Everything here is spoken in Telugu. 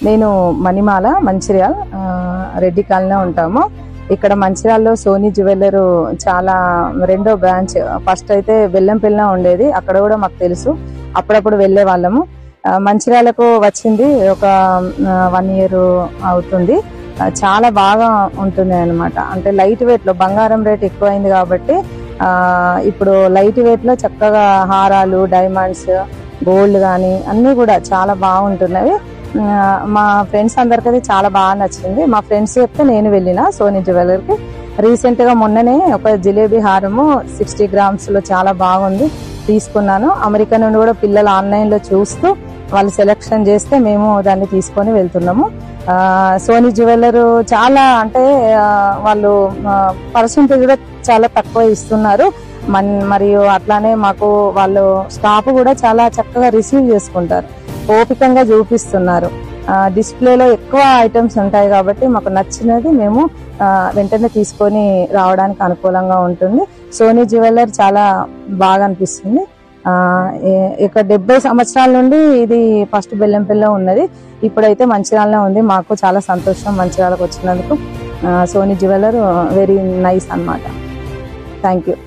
నేను మణిమాల, మంచిర్యాల్ రెడ్డి కాలనీలో ఉంటాము. ఇక్కడ మంచిర్యాల్లో సోనీ జ్యువెలర్ చాలా రెండో బ్రాంచ్. ఫస్ట్ అయితే బెల్లంపల్లిలో ఉండేది, అక్కడ కూడా మాకు తెలుసు, అప్పుడప్పుడు వెళ్ళే వాళ్ళము. మంచిర్యాలకు వచ్చింది ఒక 1 year అవుతుంది. చాలా బాగా ఉంటుంది అనమాట. అంటే లైట్ వెయిట్ లో, బంగారం రేట్ ఎక్కువైంది కాబట్టి ఇప్పుడు లైట్ వెయిట్ లో చక్కగా హారాలు, డైమండ్స్, గోల్డ్ కానీ అన్ని కూడా చాలా బాగుంటున్నవి. మా ఫ్రెండ్స్ అందరికీ చాలా బాగా నచ్చింది. మా ఫ్రెండ్స్ చెప్తే నేను వెళ్ళిన సోనీ జ్యువెలర్ కి. రీసెంట్ గా మొన్ననే ఒక జిలేబీ హారము 60 grams లో చాలా బాగుంది, తీసుకున్నాను. అమెరికా నుండి కూడా పిల్లలు ఆన్లైన్ లో చూస్తూ వాళ్ళు సెలెక్షన్ చేస్తే మేము దాన్ని తీసుకొని వెళ్తున్నాము. సోనీ జ్యువెలర్ చాలా అంటే వాళ్ళు పర్సెంటేజ్ కూడా చాలా తక్కువ ఇస్తున్నారు. మరియు అట్లానే మాకు వాళ్ళు స్టాఫ్ కూడా చాలా చక్కగా రిసీవ్ చేసుకుంటారు, ఓపికంగా చూపిస్తున్నారు. డిస్ప్లేలో ఎక్కువ ఐటమ్స్ ఉంటాయి కాబట్టి మాకు నచ్చినది మేము వెంటనే తీసుకొని రావడానికి అనుకూలంగా ఉంటుంది. సోనీ జ్యువెలర్ చాలా బాగా అనిపిస్తుంది. ఇక 70 సంవత్సరాల నుండి ఇది ఫస్ట్ బెల్లంపల్లిలో ఉన్నది, ఇప్పుడైతే మంచిర్యాలలో ఉంది. మాకు చాలా సంతోషం మంచిర్యాలకు వచ్చినందుకు. సోనీ జ్యువెలర్ వెరీ నైస్ అన్నమాట. Thank you.